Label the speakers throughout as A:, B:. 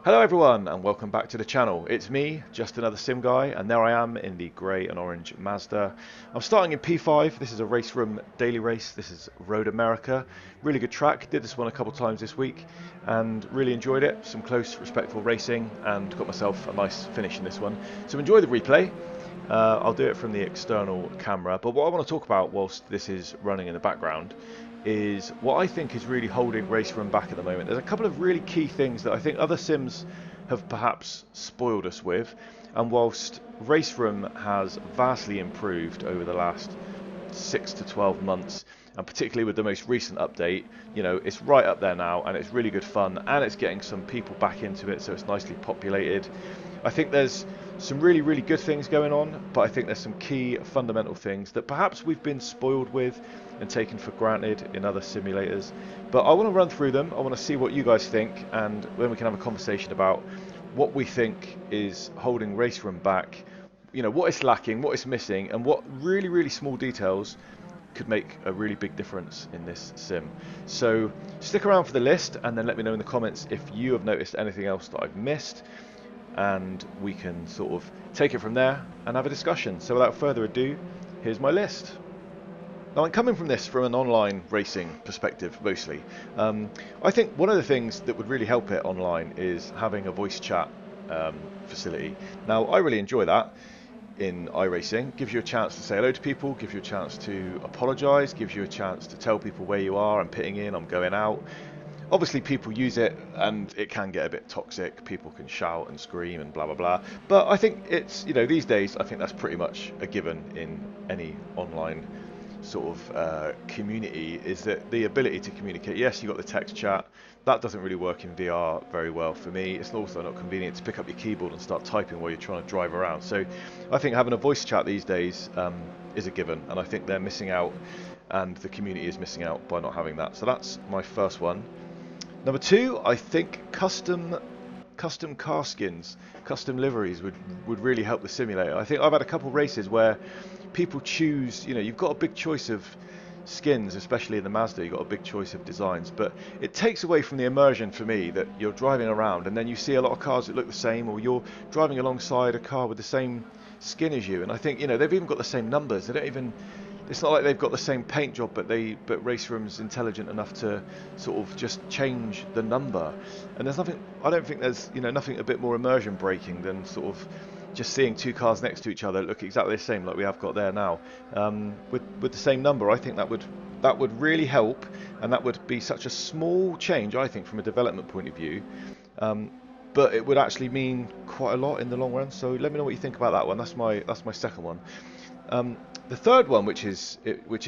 A: Hello everyone and welcome back to the channel. It's me, just another sim guy, and there I am in the grey and orange Mazda. I'm starting in P5. This is a RaceRoom daily race. This is Road America. Really good track. Did this one a couple times this week and really enjoyed it. Some close, respectful racing and got myself a nice finish in this one. So enjoy the replay. I'll do it from the external camera, but what I want to talk about whilst this is running in the background is what I think is really holding RaceRoom back at the moment. There's a couple of really key things that I think other sims have perhaps spoiled us with, and whilst RaceRoom has vastly improved over the last 6 to 12 months, and particularly with the most recent update, you know, it's right up there now and it's really good fun and it's getting some people back into it, so it's nicely populated. I think there's some really good things going on, but I think there's some key fundamental things that perhaps we've been spoiled with and taken for granted in other simulators. But I want to run through them. I want to see what you guys think, and then we can have a conversation about what we think is holding RaceRoom back, you know, what it's lacking, what it's missing, and what really small details could make a really big difference in this sim. So stick around for the list and then let me know in the comments if you have noticed anything else that I've missed, and we can sort of take it from there and have a discussion. So without further ado, here's my list. Now I'm coming from this from an online racing perspective mostly. I think one of the things that would really help it online is having a voice chat facility. Now I really enjoy that in iRacing. Gives you a chance to say hello to people, gives you a chance to apologise, gives you a chance to tell people where you are. I'm pitting in, I'm going out. Obviously people use it and it can get a bit toxic. People can shout and scream and blah blah blah. But I think it's, you know, these days I think that's pretty much a given in any online sort of community, is that the ability to communicate. Yes, you've got the text chat. That doesn't really work in VR very well for me. It's also not convenient to pick up your keyboard and start typing while you're trying to drive around. So I think having a voice chat these days is a given, and I think they're missing out, and the community is missing out by not having that. So that's my first one. Number two, I think custom car skins, custom liveries would really help the simulator. I think I've had a couple of races where people choose, you know, you've got a big choice of skins, especially in the Mazda, you've got a big choice of designs, but it takes away from the immersion for me that you're driving around and then you see a lot of cars that look the same, or you're driving alongside a car with the same skin as you, and I think, you know, they've even got the same numbers. They don't even, it's not like they've got the same paint job, but RaceRoom's intelligent enough to sort of just change the number. And there's nothing, I don't think there's, you know, nothing a bit more immersion breaking than sort of just seeing two cars next to each other look exactly the same, like we have got there now, with the same number. I think that would really help, and that would be such a small change, I think, from a development point of view. But it would actually mean quite a lot in the long run. So let me know what you think about that one. That's my second one. The third one, which is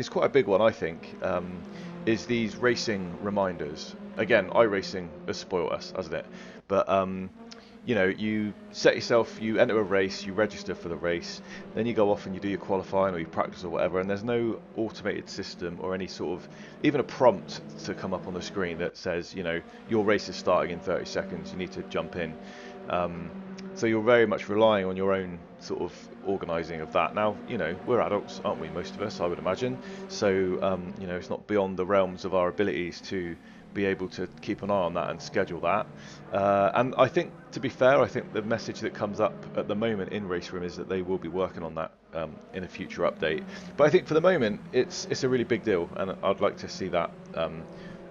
A: quite a big one, I think, is these racing reminders. Again, iRacing has spoiled us, hasn't it? But you know, you set yourself, you enter a race, you register for the race, then you go off and you do your qualifying or you practice or whatever, and there's no automated system or any sort of, even a prompt to come up on the screen that says, you know, your race is starting in 30 seconds, you need to jump in. So you're very much relying on your own sort of organising of that. Now, you know, we're adults, aren't we, most of us, I would imagine. So, you know, it's not beyond the realms of our abilities to be able to keep an eye on that and schedule that. And I think, to be fair, I think the message that comes up at the moment in RaceRoom is that they will be working on that in a future update. But I think for the moment, it's a really big deal, and I'd like to see that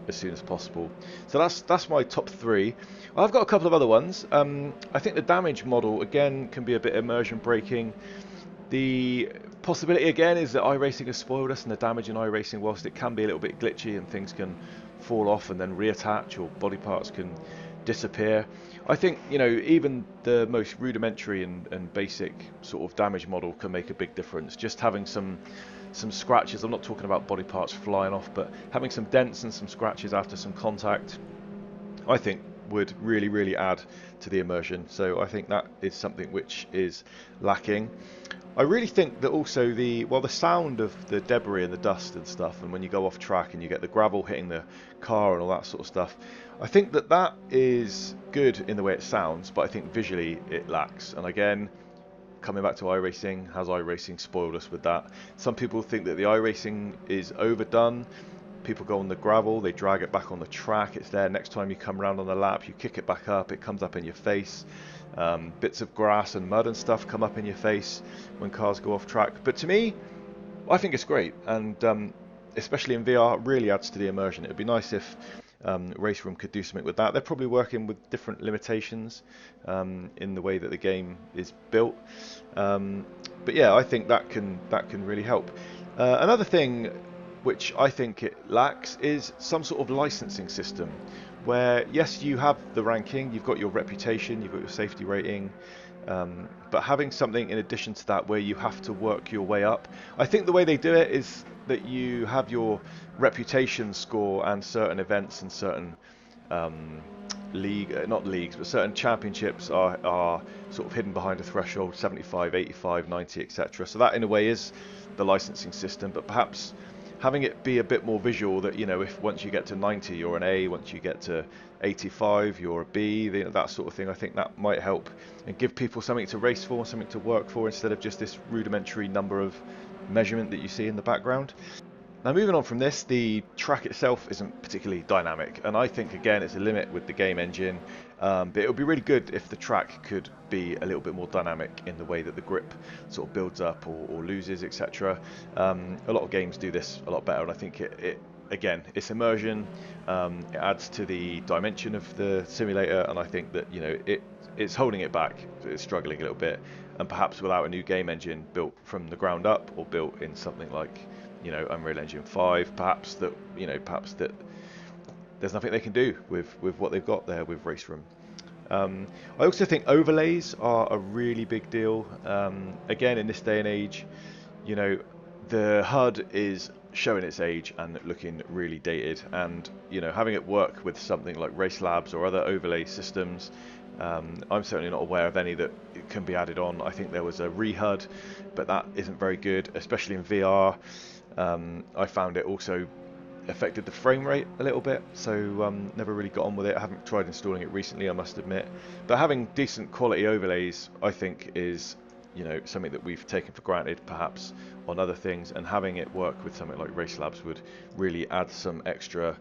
A: as soon as possible. So that's my top three. I've got a couple of other ones. I think the damage model again can be a bit immersion breaking. The possibility again is that iRacing has spoiled us, and the damage in iRacing, whilst it can be a little bit glitchy and things can fall off and then reattach, or body parts can disappear, I think, you know, even the most rudimentary and basic sort of damage model can make a big difference. Just having some scratches, I'm not talking about body parts flying off, but having some dents and some scratches after some contact, I think would really add to the immersion. So I think that is something which is lacking. I really think that also the sound of the debris and the dust and stuff, and when you go off track and you get the gravel hitting the car and all that sort of stuff, I think that is good in the way it sounds, but I think visually it lacks. And again, coming back to iRacing, has iRacing spoiled us with that? Some people think that the iRacing is overdone. People go on the gravel, they drag it back on the track, it's there next time you come around on the lap, you kick it back up, it comes up in your face. Bits of grass and mud and stuff come up in your face when cars go off track. But to me, I think it's great, and especially in VR, it really adds to the immersion. It would be nice if RaceRoom could do something with that. They're probably working with different limitations in the way that the game is built. But yeah, I think that can really help. Another thing which I think it lacks is some sort of licensing system where, yes, you have the ranking, you've got your reputation, you've got your safety rating, but having something in addition to that where you have to work your way up. I think the way they do it is that you have your reputation score and certain events and certain not leagues, but certain championships are sort of hidden behind a threshold, 75, 85, 90, etc. So that in a way is the licensing system, but perhaps having it be a bit more visual, that, you know, if once you get to 90 you're an A, once you get to 85 you're a B, you know, that sort of thing. I think that might help and give people something to race for, something to work for, instead of just this rudimentary number of measurement that you see in the background. Now, moving on from this, the track itself isn't particularly dynamic, and I think again it's a limit with the game engine, but it would be really good if the track could be a little bit more dynamic in the way that the grip sort of builds up or loses, etc. A lot of games do this a lot better, and I think it again, it's immersion, it adds to the dimension of the simulator, and I think that, you know, it's holding it back, it's struggling a little bit, and perhaps without a new game engine built from the ground up or built in something like, you know, Unreal Engine 5, perhaps that there's nothing they can do with what they've got there with RaceRoom. I also think overlays are a really big deal. Again, in this day and age, you know, the HUD is showing its age and looking really dated, and, you know, having it work with something like Race Labs or other overlay systems, I'm certainly not aware of any that can be added on. I think there was a re-HUD, but that isn't very good, especially in VR. I found it also affected the frame rate a little bit, so never really got on with it. I haven't tried installing it recently, I must admit, but having decent quality overlays, I think, is, you know, something that we've taken for granted perhaps on other things, and having it work with something like Race Labs would really add some extra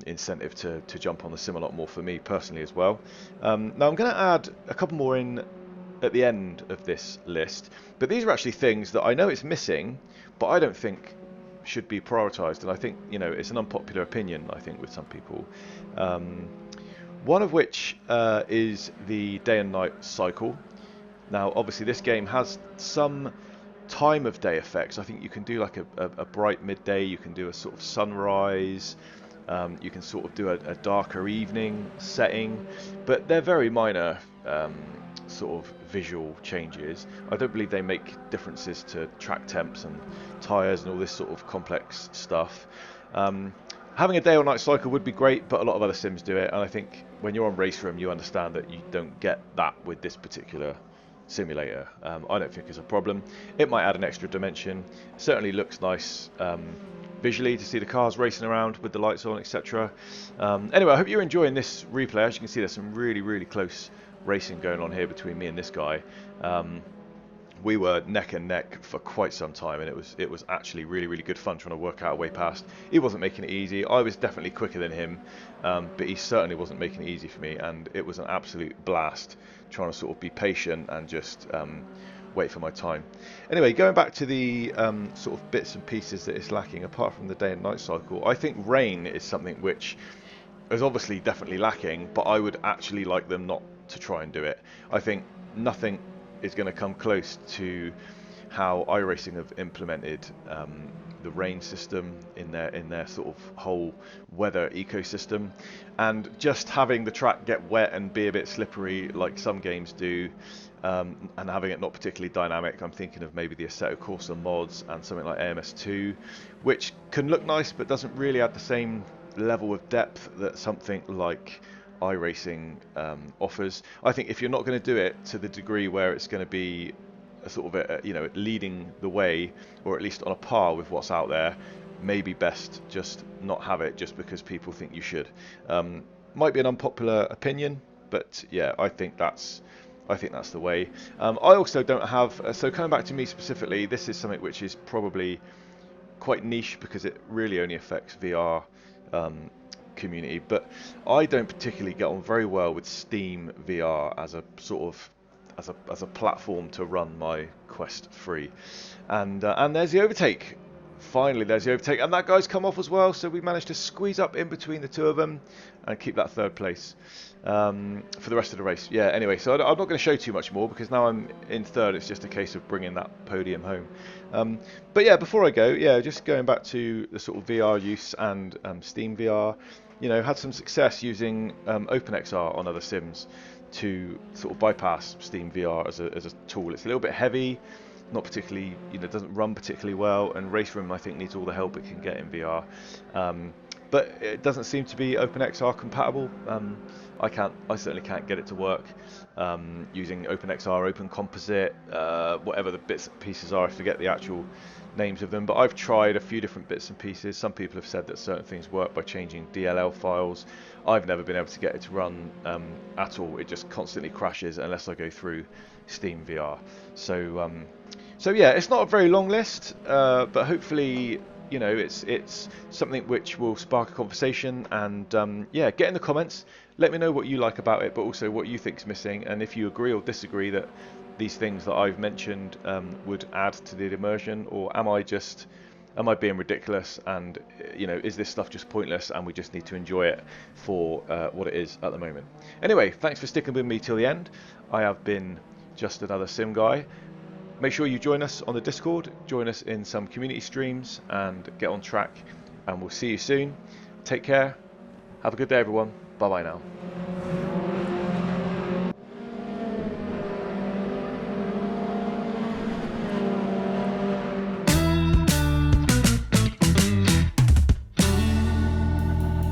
A: incentive to jump on the sim a lot more for me personally as well. Now I'm going to add a couple more in at the end of this list, but these are actually things that I know it's missing, but I don't think should be prioritized, and I think, you know, it's an unpopular opinion, I think, with some people. One of which is the day and night cycle. Now, obviously, this game has some time of day effects. I think you can do like a bright midday, you can do a sort of sunrise, you can sort of do a darker evening setting, but they're very minor sort of visual changes. I don't believe they make differences to track temps and tyres and all this sort of complex stuff. Having a day or night cycle would be great, but a lot of other sims do it, and I think when you're on RaceRoom you understand that you don't get that with this particular simulator. I don't think it's a problem. It might add an extra dimension. It certainly looks nice visually to see the cars racing around with the lights on, etc. Anyway, I hope you're enjoying this replay. As you can see, there's some really close racing going on here between me and this guy. We were neck and neck for quite some time, and it was actually really good fun trying to work out a way past. He wasn't making it easy. I was definitely quicker than him, but he certainly wasn't making it easy for me, and it was an absolute blast trying to sort of be patient and just wait for my time. Anyway, going back to the sort of bits and pieces that it's lacking apart from the day and night cycle, I think rain is something which is obviously definitely lacking, but I would actually like them not to try and do it. I think nothing is going to come close to how iRacing have implemented the rain system in their sort of whole weather ecosystem, and just having the track get wet and be a bit slippery like some games do, and having it not particularly dynamic. I'm thinking of maybe the Assetto Corsa mods and something like AMS2, which can look nice but doesn't really add the same level of depth that something like iRacing offers. I think if you're not going to do it to the degree where it's going to be a sort of you know, leading the way, or at least on a par with what's out there, maybe best just not have it just because people think you should. Might be an unpopular opinion, but yeah, I think that's the way. I also don't have, so coming back to me specifically, this is something which is probably quite niche because it really only affects VR community. But I don't particularly get on very well with Steam VR as a sort of as a platform to run my Quest 3. And there's the Overtake. Finally, there's the Overtake, and that guy's come off as well. So we managed to squeeze up in between the two of them and keep that third place for the rest of the race. Yeah. Anyway, so I'm not going to show too much more because now I'm in third. It's just a case of bringing that podium home. But yeah, before I go, yeah, just going back to the sort of VR use and Steam VR. You know, had some success using OpenXR on other sims to sort of bypass Steam VR as a tool. It's a little bit heavy, not particularly, you know, doesn't run particularly well, and RaceRoom I think needs all the help it can get in VR. But it doesn't seem to be OpenXR compatible. I certainly can't get it to work using OpenXR, Open Composite, whatever the bits and pieces are. I forget the actual names of them, but I've tried a few different bits and pieces. Some people have said that certain things work by changing DLL files. I've never been able to get it to run at all. It just constantly crashes unless I go through Steam VR. So yeah, it's not a very long list, but hopefully, you know, it's something which will spark a conversation. And yeah, get in the comments. Let me know what you like about it, but also what you think's missing, and if you agree or disagree that these things that I've mentioned would add to the immersion, or am I being ridiculous, and you know, is this stuff just pointless and we just need to enjoy it for what it is at the moment. Anyway, thanks for sticking with me till the end. I have been just another sim guy. Make sure you join us on the Discord, join us in some community streams, and get on track, and we'll see you soon. Take care, have a good day everyone, bye bye now.